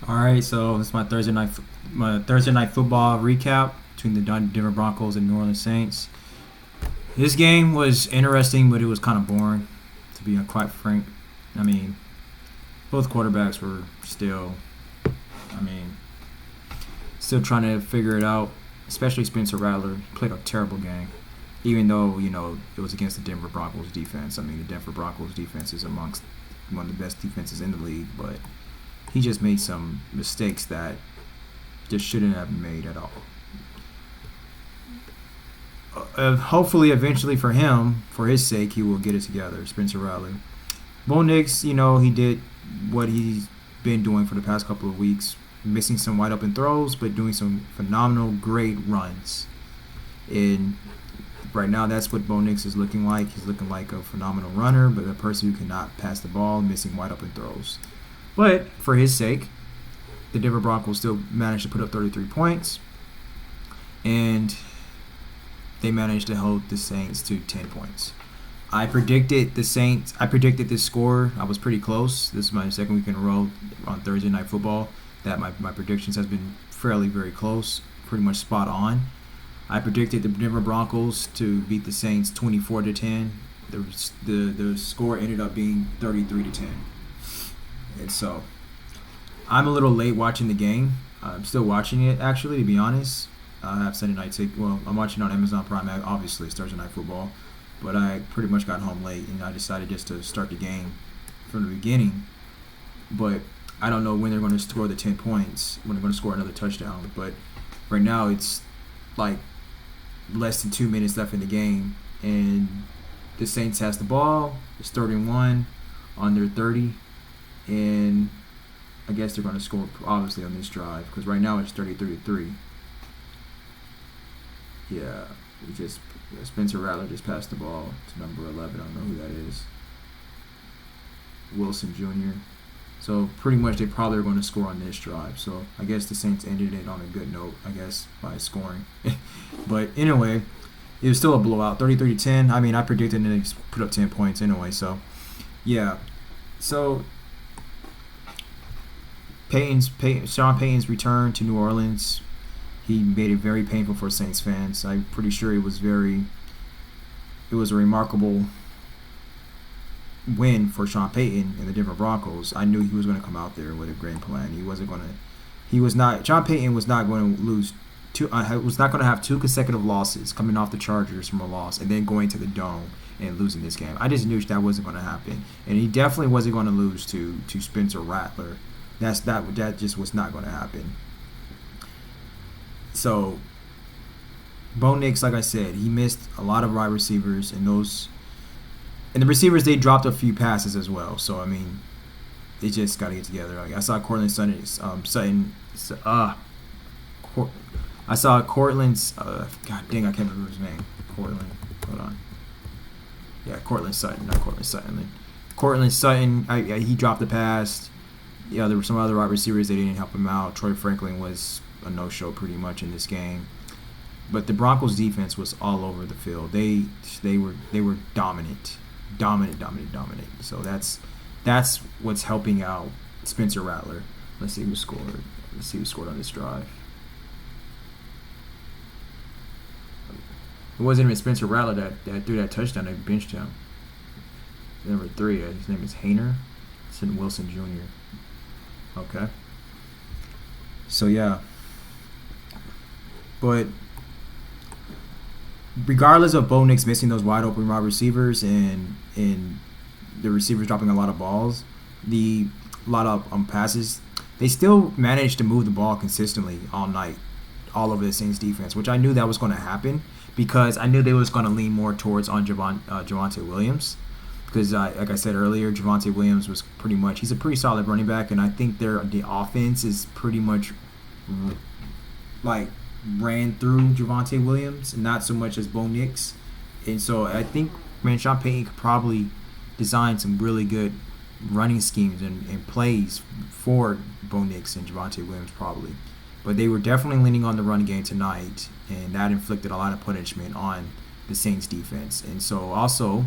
All right, so it's my Thursday night football recap between the Denver Broncos and New Orleans Saints. This game was interesting, but it was kind of boring, to be quite frank. I mean, both quarterbacks were still trying to figure it out. Especially Spencer Rattler played a terrible game, even though it was against the Denver Broncos defense. I mean, the Denver Broncos defense is amongst one of the best defenses in the league, but he just made some mistakes that just shouldn't have been made at all. Hopefully, eventually for him, for his sake, he will get it together, Spencer Rattler. Bo Nix, he did what he's been doing for the past couple of weeks, missing some wide open throws, but doing some phenomenal, great runs. And right now, that's what Bo Nix is looking like. He's looking like a phenomenal runner, but a person who cannot pass the ball, missing wide open throws. But for his sake, the Denver Broncos still managed to put up 33 points, and they managed to hold the Saints to 10 points. I predicted this score. I was pretty close. This is my second week in a row on Thursday Night Football that my predictions has been fairly very close, pretty much spot on. I predicted the Denver Broncos to beat the Saints 24-10. The score ended up being 33-10. And so I'm a little late watching the game. I'm still watching it, actually, to be honest. I have Sunday night ticket. Well, I'm watching on Amazon Prime. Obviously, it's Thursday Night Football. But I pretty much got home late, and I decided just to start the game from the beginning. But I don't know when they're going to score the 10 points, when they're going to score another touchdown. But right now, it's like less than 2 minutes left in the game, and the Saints has the ball. It's 3rd-and-1 on their 30, and I guess they're going to score obviously on this drive because right now it's 33-3. Yeah, Spencer Rattler just passed the ball to number 11. I don't know who that is. Wilson Jr. So pretty much they probably are going to score on this drive. So I guess the Saints ended it on a good note, I guess, by scoring. But anyway, it was still a blowout, 33-10. I mean, I predicted them to put up 10 points anyway. So, yeah. So Sean Payton's return to New Orleans, he made it very painful for Saints fans. I'm pretty sure it was a remarkable win for Sean Payton and the Denver Broncos. I knew he was going to come out there with a great plan. Sean Payton was not going to lose was not going to have 2 consecutive losses coming off the Chargers from a loss and then going to the Dome and losing this game. I just knew that wasn't going to happen. And he definitely wasn't going to lose to Spencer Rattler. That just was not going to happen. So, Bo Nix, like I said, he missed a lot of wide receivers, and the receivers, they dropped a few passes as well. So, I mean, they just got to get together. Like, I saw Cortland Sutton. I saw Cortland's. God dang, I can't remember his name. Cortland. Hold on. Yeah, Cortland Sutton, not Cortland Sutton. Cortland Sutton. He dropped the pass. Yeah, there were some other wide receivers that didn't help him out. Troy Franklin was a no-show pretty much in this game. But the Broncos defense was all over the field. They were dominant. So that's what's helping out Spencer Rattler. Let's see who scored on this drive. It wasn't even Spencer Rattler that threw that touchdown. They benched him. Number 3, his name is Hayner. It's Wilson Jr. Okay. So yeah. But regardless of Bo Nix missing those wide open wide receivers and the receivers dropping a lot of balls, a lot of passes, they still managed to move the ball consistently all night, all over the Saints defense, which I knew that was going to happen because I knew they was going to lean more towards on Javonte Williams. Because, like I said earlier, Javonte Williams was he's a pretty solid running back, and I think the offense is pretty much ran through Javonte Williams, not so much as Bo Nix. And so I think, Sean Payton could probably design some really good running schemes and plays for Bo Nix and Javonte Williams probably. But they were definitely leaning on the run game tonight, and that inflicted a lot of punishment on the Saints defense. And so also,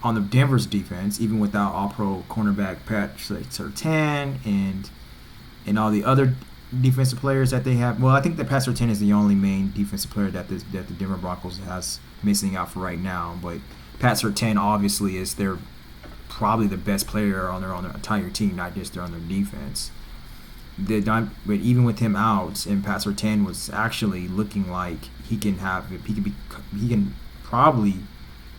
on the Denver's defense, even without All-Pro cornerback Pat Surtain and all the other defensive players that they have. Well, I think that Pat Surtain is the only main defensive player that the Denver Broncos has missing out for right now. But Pat Surtain obviously is their probably the best player on their entire team, not just on their defense. But even with him out, and Pat Surtain was actually looking like he can probably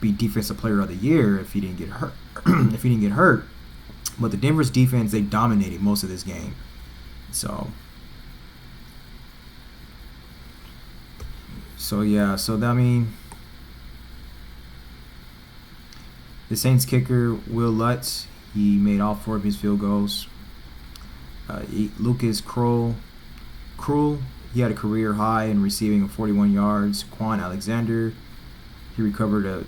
be defensive player of the year if he didn't get hurt. But the Denver's defense, they dominated most of this game. So yeah. I mean, the Saints kicker Will Lutz, he made all 4 of his field goals. Lucas Krull, he had a career high in receiving of 41 yards. Quan Alexander, he recovered a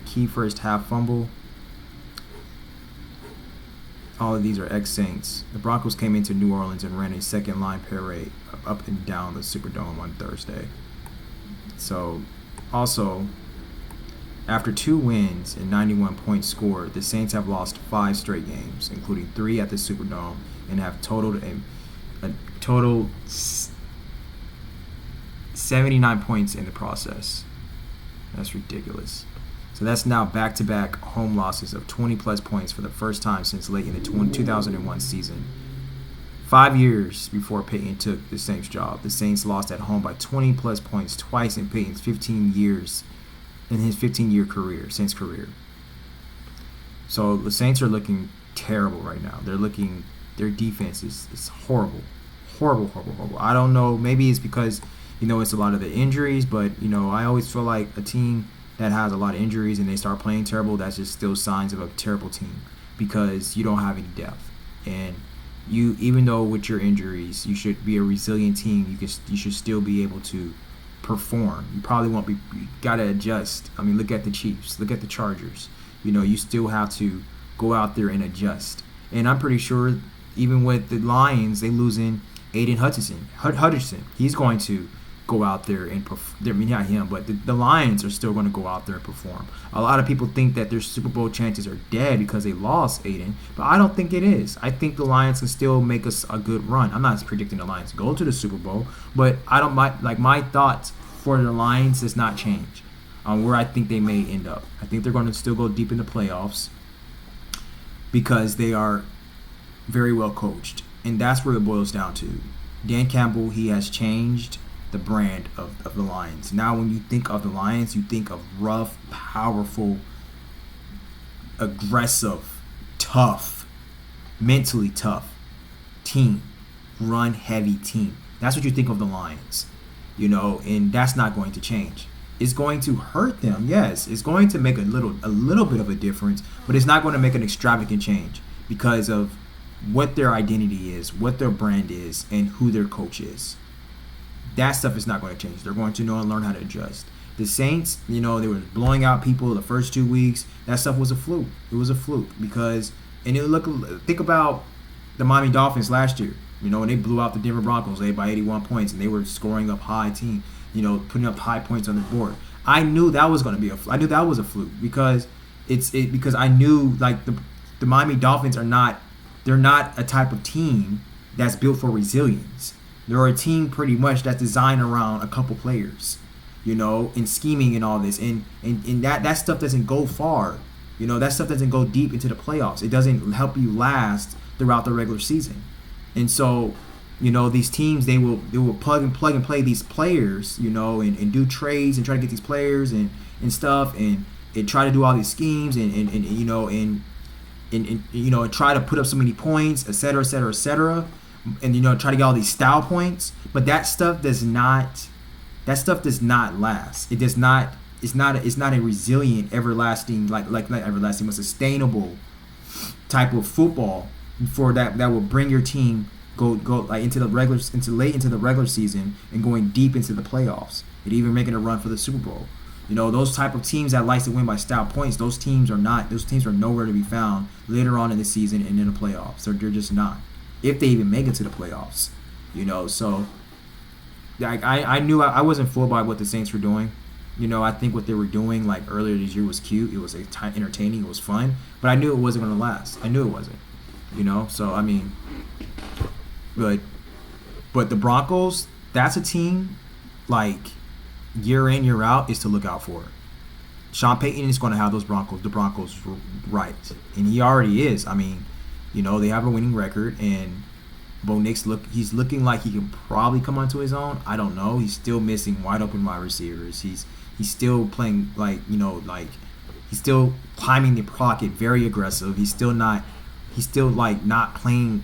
key first half fumble. All of these are ex-Saints. The Broncos came into New Orleans and ran a second line parade up and down the Superdome on Thursday. So, also, after 2 wins and 91 points scored, the Saints have lost 5 straight games, including 3 at the Superdome, and have totaled a total 79 points in the process. That's ridiculous. So that's now back-to-back home losses of 20-plus points for the first time since late in the 2001 season. 5 years before Peyton took the Saints job, the Saints lost at home by 20-plus points twice in Peyton's 15-year career, Saints career. So the Saints are looking terrible right now. Their defense is horrible. Horrible. I don't know, maybe it's because, it's a lot of the injuries, but, I always feel like a team that has a lot of injuries and they start playing terrible, that's just still signs of a terrible team because you don't have any depth. And you, even though with your injuries, you should be a resilient team, you should still be able to perform. You probably won't be. You gotta adjust. I mean, look at the Chiefs. Look at the Chargers. You still have to go out there and adjust. And I'm pretty sure even with the Lions, they losing Aiden Hutchinson. He's going to go out there and perform. I mean, not him, but the Lions are still going to go out there and perform. A lot of people think that their Super Bowl chances are dead because they lost Aiden, but I don't think it is. I think the Lions can still make us a good run. I'm not predicting the Lions go to the Super Bowl, but my thoughts for the Lions does not change on where I think they may end up. I think they're going to still go deep in the playoffs because they are very well coached, and that's where it boils down to. Dan Campbell, he has changed the brand of the Lions. Now when you think of the Lions, you think of rough, powerful, aggressive, tough, mentally tough team, run heavy team. That's what you think of the Lions, and that's not going to change. It's going to hurt them, yes. It's going to make a little bit of a difference, but it's not going to make an extravagant change because of what their identity is, what their brand is, and who their coach is. That stuff is not going to change. They're going to know and learn how to adjust. The Saints, they were blowing out people the first 2 weeks. That stuff was a fluke. It was a fluke because, think about the Miami Dolphins last year. When they blew out the Denver Broncos, by 81 points, and they were scoring up high team, putting up high points on the board. I knew that was going to be I knew that was a fluke because because I knew the Miami Dolphins they're not a type of team that's built for resilience. They're a team pretty much that's designed around a couple players, and scheming and all this. And that stuff doesn't go far. That stuff doesn't go deep into the playoffs. It doesn't help you last throughout the regular season. And so, these teams, they will plug and play these players, and do trades and try to get these players and stuff and try to do all these schemes and try to put up so many points, et cetera, et cetera, et cetera. And try to get all these style points, but that stuff does not last. It does not. It's not a resilient, everlasting, not everlasting, but sustainable type of football for that will bring your team go late into the regular season and going deep into the playoffs and even making a run for the Super Bowl. Those type of teams that likes to win by style points, those teams are nowhere to be found later on in the season and in the playoffs. They're just not. If they even make it to the playoffs, so I knew I wasn't fooled by what the Saints were doing. I think what they were doing like earlier this year was cute. It was entertaining. It was fun. But I knew it wasn't going to last. I knew it wasn't. So I mean, but the Broncos, that's a team like year in year out is to look out for. Sean Payton is going to have the Broncos right, and he already is. I mean, they have a winning record, and Bo Nix he's looking like he can probably come onto his own. I don't know. He's still missing wide open wide receivers. He's still playing like he's still climbing the pocket very aggressive. He's still not playing.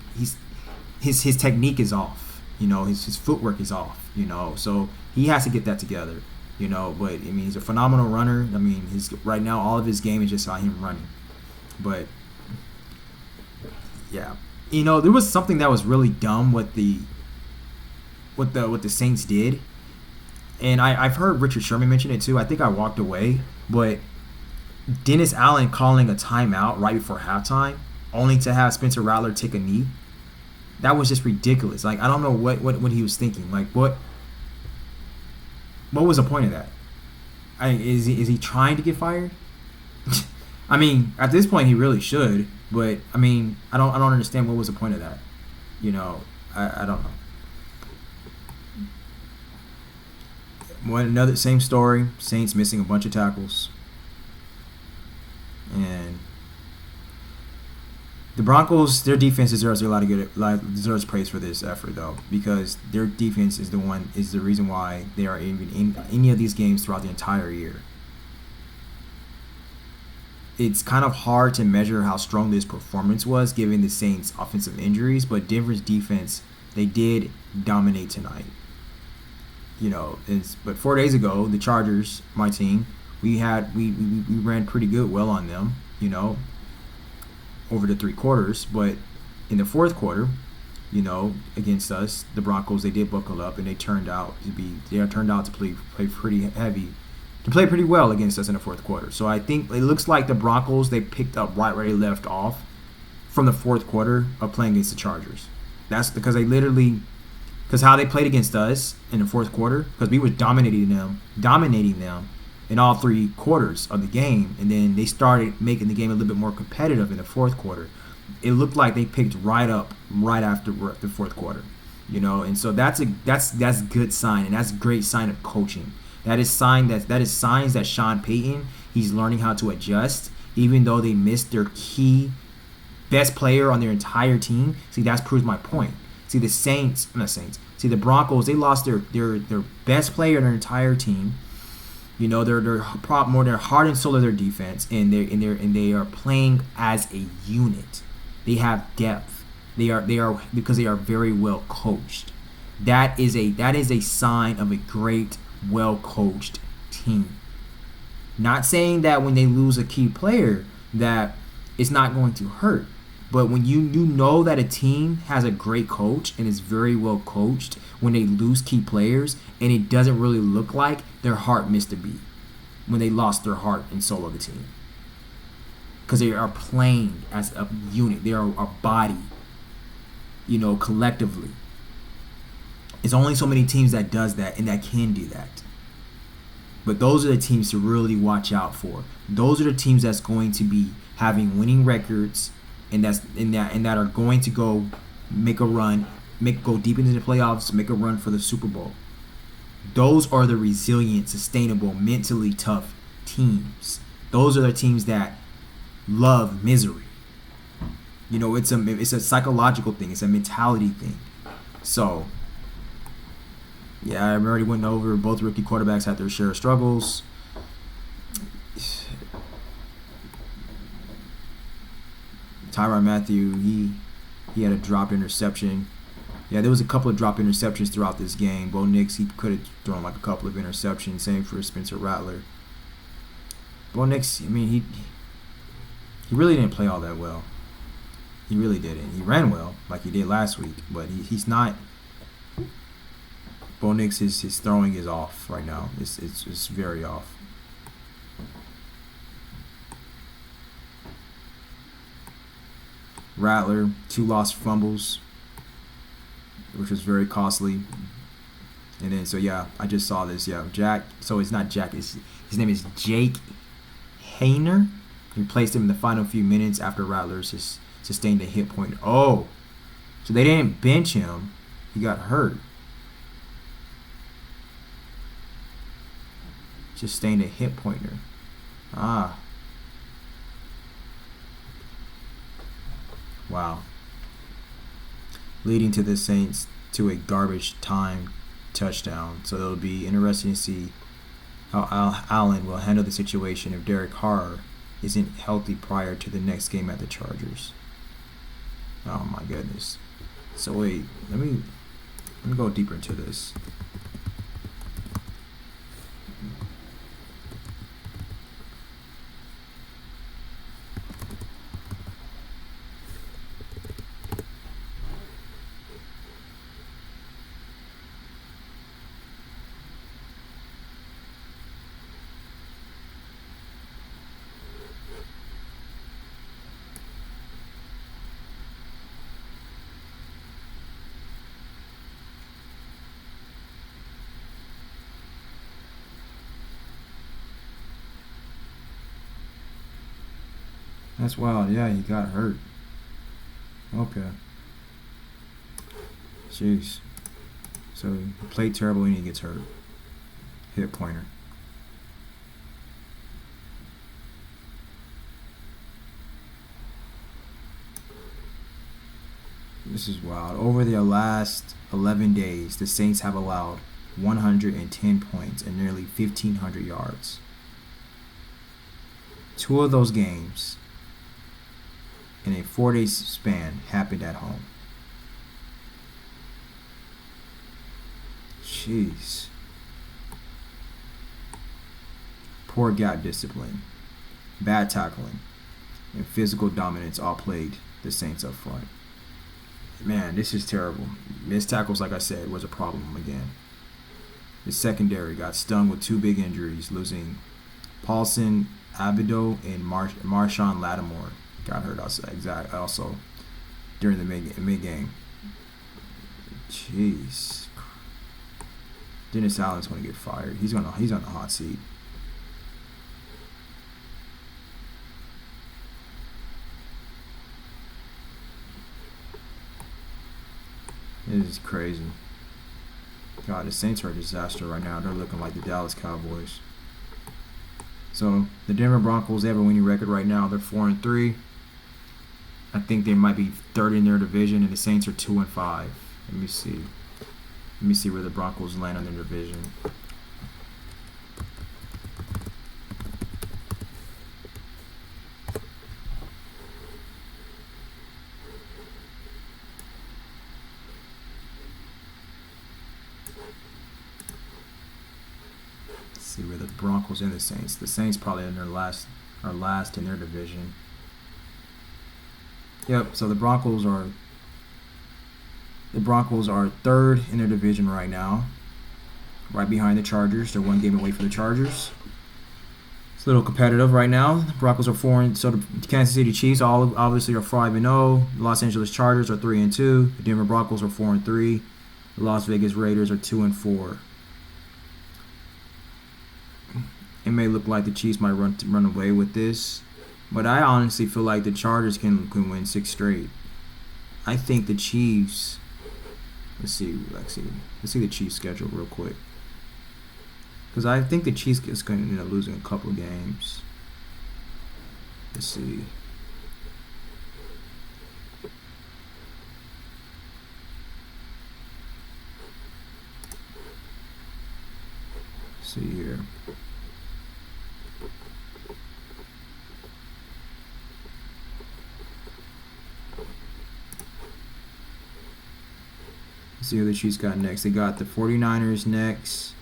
His technique is off. His footwork is off. So he has to get that together. But I mean, he's a phenomenal runner. I mean, right now all of his game is just about him running. But yeah, there was something that was really dumb what the Saints did, and I've heard Richard Sherman mention it too. I think I walked away, but Dennis Allen calling a timeout right before halftime, only to have Spencer Rattler take a knee. That was just ridiculous. Like, I don't know what he was thinking. Like, what was the point of that? Is he trying to get fired? I mean, at this point, he really should. But I mean, I don't understand what was the point of that. I don't know. Another same story. Saints missing a bunch of tackles, and the Broncos, their defense deserves deserves praise for this effort though, because their defense is the reason why they are even in any of these games throughout the entire year. It's kind of hard to measure how strong this performance was given the Saints' offensive injuries, but Denver's defense, they did dominate tonight. But 4 days ago, the Chargers, my team, we ran pretty well on them, over the 3 quarters, but in the fourth quarter, against us, the Broncos, they did buckle up and they turned out to play pretty heavy. To play pretty well against us in the fourth quarter. So I think it looks like the Broncos, they picked up right where they left off from the fourth quarter of playing against the Chargers. That's because because how they played against us in the fourth quarter, because we were dominating them in all 3 quarters of the game, and then they started making the game a little bit more competitive in the fourth quarter. It looked like they picked right up right after the fourth quarter, and so that's good sign, and that's a great sign of coaching. That is signs that Sean Payton, he's learning how to adjust, even though they missed their key best player on their entire team. See, that proves my point. See, the Broncos, they lost their best player on their entire team. They're heart and soul of their defense, and they are playing as a unit. They have depth. They are because they are very well coached. That is a sign of a great, well-coached team. Not saying that when they lose a key player that it's not going to hurt, but when you know that a team has a great coach and is very well coached, when they lose key players and it doesn't really look like their heart missed a beat when they lost their heart and soul of the team, because they are playing as a unit. They are a body, collectively. It's only so many teams that does that and that can do that. But those are the teams to really watch out for. Those are the teams that's going to be having winning records and that are going to go make a run, go deep into the playoffs, make a run for the Super Bowl. Those are the resilient, sustainable, mentally tough teams. Those are the teams that love misery. It's a psychological thing. It's a mentality thing. So, yeah, I already went over both rookie quarterbacks had their share of struggles. Tyrann Mathieu, he had a dropped interception. Yeah, there was a couple of dropped interceptions throughout this game. Bo Nix, he could have thrown like a couple of interceptions. Same for Spencer Rattler. Bo Nix, I mean, he really didn't play all that well. He really didn't. He ran well like he did last week, but he's not. Bo Nix, his throwing is off right now. It's very off. Rattler, 2 lost fumbles, which was very costly. And then, so yeah, I just saw this. Yeah, Jack. So it's not Jack. His name is Jake Hayner. He placed him in the final few minutes after Rattlers sustained a hit point. Oh, so they didn't bench him. He got hurt. Sustained a hit pointer. Ah. Wow. Leading to the Saints to a garbage time touchdown. So it'll be interesting to see how Allen will handle the situation if Derek Carr isn't healthy prior to the next game at the Chargers. Oh my goodness. So wait, let me go deeper into this. That's wild. Yeah, he got hurt. Okay. Jeez. So he played terrible and he gets hurt. Hit pointer. This is wild. Over the last 11 days, the Saints have allowed 110 points and nearly 1,500 yards. 2 of those games in a 4-day span happened at home. Jeez. Poor gap discipline, bad tackling, and physical dominance all plagued the Saints up front. Man, this is terrible. Missed tackles, like I said, was a problem again. The secondary got stung with 2 big injuries, losing Paulson Abido and Marshawn Lattimore got hurt also during the mid game. Jeez. Dennis Allen's going to get fired. He's on the hot seat. This is crazy. God, the Saints are a disaster right now. They're looking like the Dallas Cowboys. So the Denver Broncos, they have a winning record right now. They're 4-3. I think they might be third in their division, and the Saints are 2-5. Let me see. Let me see where the Broncos land on their division. Let's see where the Broncos and the Saints. The Saints probably in are last in their division. Yep. So the Broncos are third in their division right now, right behind the Chargers. They're 1 game away from the Chargers. It's a little competitive right now. The Broncos are 4, so the Kansas City Chiefs obviously are 5-0. The Los Angeles Chargers are 3-2. The Denver Broncos are 4-3. The Las Vegas Raiders are 2-4. It may look like the Chiefs might run away with this, but I honestly feel like the Chargers can win 6 straight. I think the Chiefs. Let's see the Chiefs' schedule real quick, because I think the Chiefs is going to end up losing a couple of games. Let's see. Let's see here. See who the Chiefs got next. They got the 49ers next.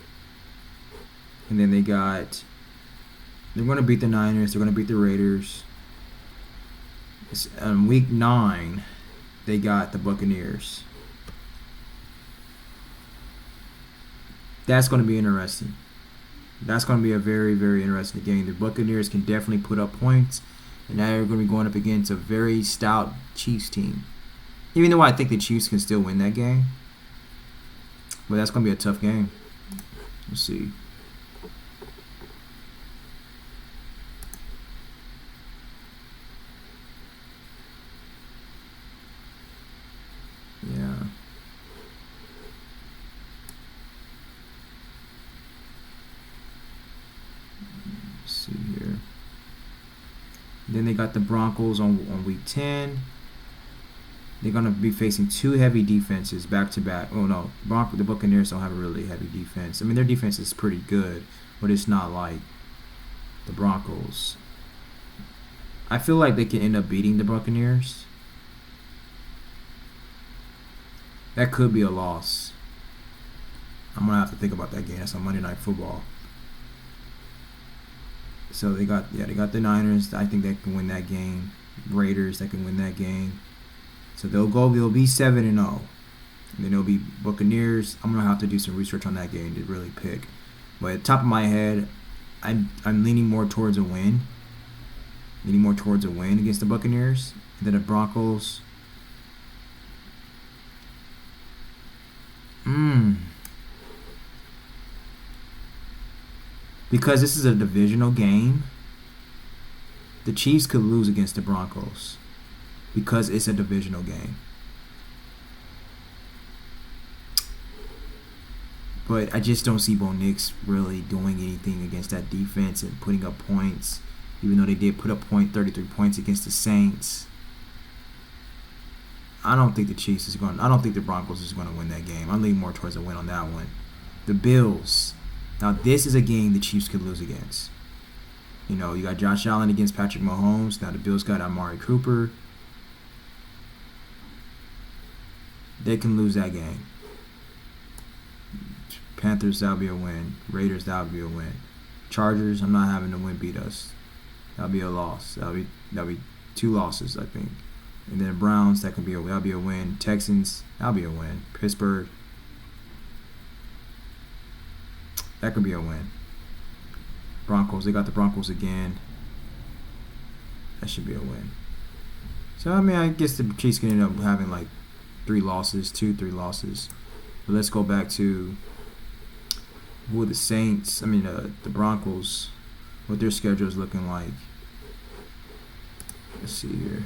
And then they're going to beat the Niners. They're going to beat the Raiders. Week 9, they got the Buccaneers. That's going to be interesting. That's going to be a very, very interesting game. The Buccaneers can definitely put up points. And now they're going to be going up against a very stout Chiefs team. Even though I think the Chiefs can still win that game, But that's gonna be a tough game. Let's see. Yeah. Let's see here. Then they got the Broncos on week 10. They're going to be facing two heavy defenses back to back. Oh no, the Buccaneers don't have a really heavy defense. I mean, their defense is pretty good, but it's not like the Broncos. I feel like they can end up beating the Buccaneers. That could be a loss. I'm going to have to think about that game. That's on Monday Night Football. So they got the Niners. I think they can win that game. Raiders, that can win that game. So they'll be 7-0. And then it'll be Buccaneers. I'm gonna have to do some research on that game to really pick. But at the top of my head, I'm leaning more towards a win. Leaning more towards a win against the Buccaneers. And then the Broncos. Because this is a divisional game, the Chiefs could lose against the Broncos. Because it's a divisional game. But I just don't see Bo Nix really doing anything against that defense and putting up points. Even though they did put up 33 points against the Saints. I don't think the Broncos is going to win that game. I'm leaning more towards a win on that one. The Bills. Now this is a game the Chiefs could lose against. You know, you got Josh Allen against Patrick Mahomes. Now the Bills got Amari Cooper. They can lose that game. Panthers, that'll be a win. Raiders, that'll be a win. Chargers, I'm not having the win beat us. That'll be a loss. That'll be 2 losses, I think. And then Browns, that'll be a win. Texans, that'll be a win. Pittsburgh, that could be a win. Broncos, they got the Broncos again. That should be a win. So, I mean, I guess the Chiefs can end up having like 3 losses. But let's go back to who the Saints, the Broncos, what their schedule is looking like. Let's see here.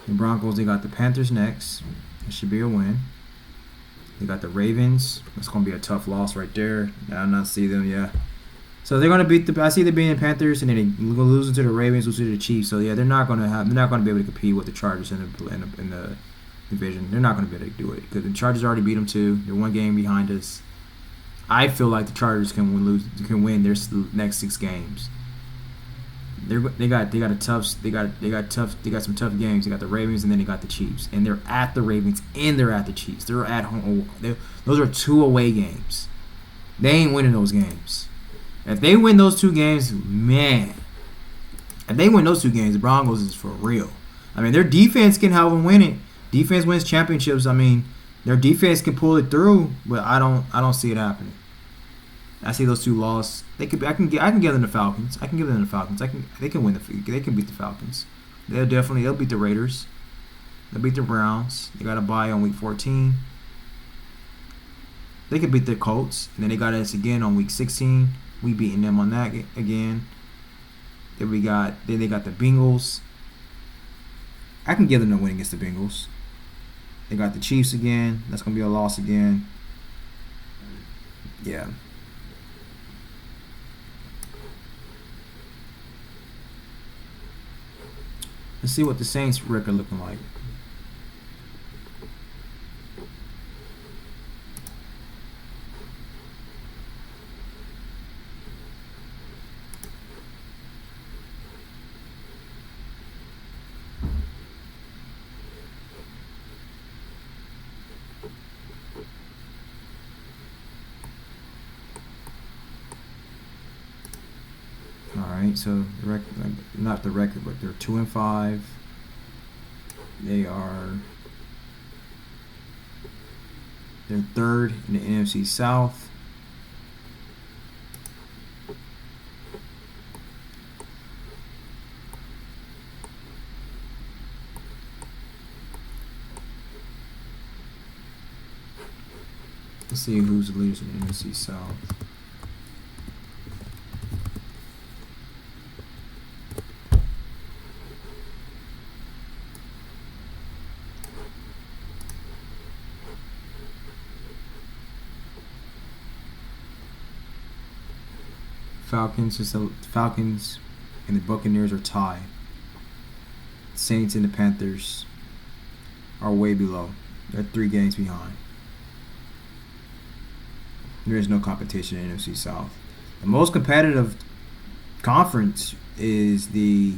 The Broncos, they got the Panthers next. It should be a win. They got the Ravens. It's going to be a tough loss right there. I not see them, yeah. So they're going to beat I see them being the Panthers, and then they're going to lose to the Ravens, lose to the Chiefs. So yeah, they're not going to be able to compete with the Chargers in the division. They're not going to be able to do it because the Chargers already beat them too. They're 1 game behind us. I feel like the Chargers can win their next 6 games. They got some tough games. They got the Ravens and then they got the Chiefs, and they're at the Ravens and they're at the Chiefs. They're at home. Those are 2 away games. They ain't winning those games. If they win those 2 games, man. If they win those 2 games, the Broncos is for real. I mean, their defense can help them win it. Defense wins championships. I mean, their defense can pull it through, but I don't see it happening. I see those 2 losses. I can give them the Falcons. They can win they can beat the Falcons. They'll beat the Raiders. They'll beat the Browns. They got a bye on week 14. They could beat the Colts, and then they got us again on week 16. We beating them on that again. Then they got the Bengals. I can give them the win against the Bengals. They got the Chiefs again. That's gonna be a loss again. Yeah. Let's see what the Saints record looking like. All right, so not the record, but they're 2-5. They're third in the NFC South. Let's see who's the leaders in the NFC South. Falcons and the Buccaneers are tied. Saints and the Panthers are way below. They're 3 games behind. There is no competition in the NFC South. The most competitive conference is the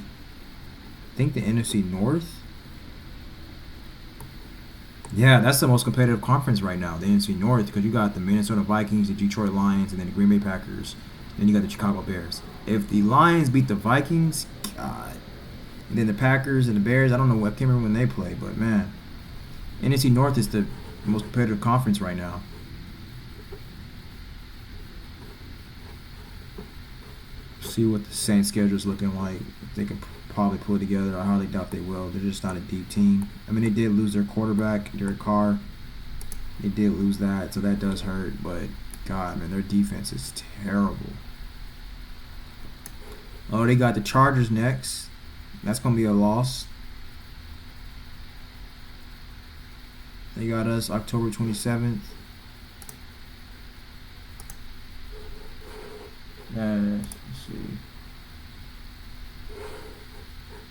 NFC North. Yeah, that's the most competitive conference right now, the NFC North, because you got the Minnesota Vikings, the Detroit Lions, and then the Green Bay Packers. Then you got the Chicago Bears. If the Lions beat the Vikings, God. And then the Packers and the Bears, I don't know. I can't remember when they play, but man, NFC North is the most competitive conference right now. See what the Saints schedule is looking like. If they can probably pull it together. I hardly doubt they will. They're just not a deep team. I mean, they did lose their quarterback, Derek Carr. They did lose that, so that does hurt. But God, man, their defense is terrible. Oh, they got the Chargers next. That's going to be a loss. They got us October 27th. Let's see.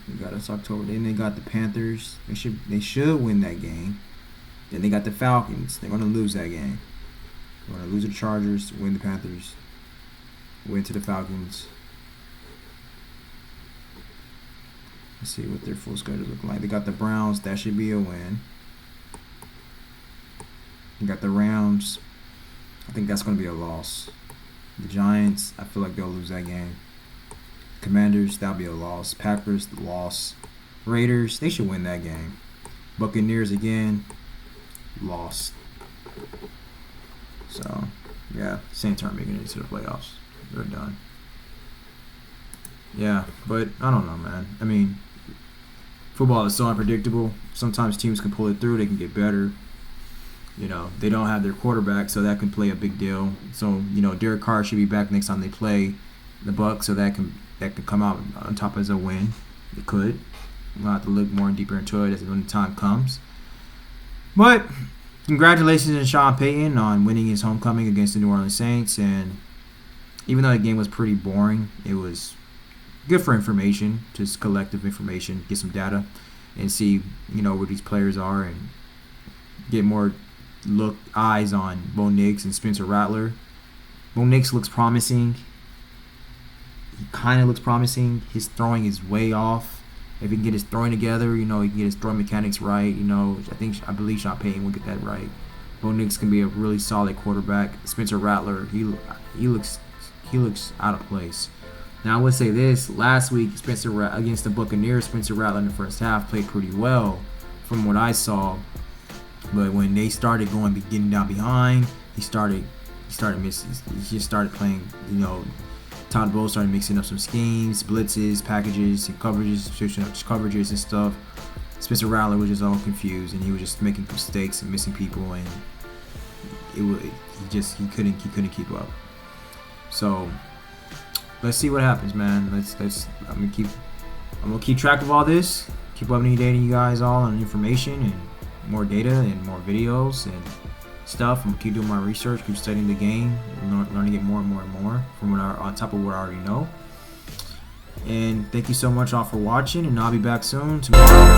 They got us October. Then they got the Panthers. They should win that game. Then they got the Falcons. They're going to lose that game. They're going to lose the Chargers, win the Panthers, win to the Falcons. Let's see what their full schedule looks like. They got the Browns. That should be a win. They got the Rams. I think that's going to be a loss. The Giants, I feel like they'll lose that game. Commanders, that'll be a loss. Packers, loss. Raiders, they should win that game. Buccaneers again, lost. So, yeah, Saints aren't making it into the playoffs. They're done. Yeah, but I don't know, man. I mean, football is so unpredictable. Sometimes teams can pull it through. They can get better. You know, they don't have their quarterback, so that can play a big deal. So, you know, Derek Carr should be back next time they play the Bucs, so that can come out on top as a win. It could. We'll have to look more deeper into it as when the time comes. But congratulations to Sean Payton on winning his homecoming against the New Orleans Saints. And even though the game was pretty boring, it was good for information, just collective information, get some data, and see, you know, where these players are and get more eyes on Bo Nix and Spencer Rattler. Bo Nix looks promising. He kind of looks promising. His throwing is way off. If he can get his throwing together, you know, he can get his throwing mechanics right. You know, I believe Sean Payton will get that right. Bo Nix can be a really solid quarterback. Spencer Rattler, he looks out of place. Now I would say this: last week, against the Buccaneers, Spencer Rattler in the first half played pretty well, from what I saw. But when they started getting down behind, he started missing. He just started playing. You know, Todd Bowles started mixing up some schemes, blitzes, packages, and coverages and stuff. Spencer Rattler was just all confused, and he was just making mistakes and missing people, and he couldn't keep up. So let's see what happens, man. I'm gonna keep track of all this. Keep updating you guys all on information and more data and more videos and stuff. I'm gonna keep doing my research, keep studying the game, learning it more and more and more from on top of what I already know. And thank you so much all for watching, and I'll be back soon tomorrow.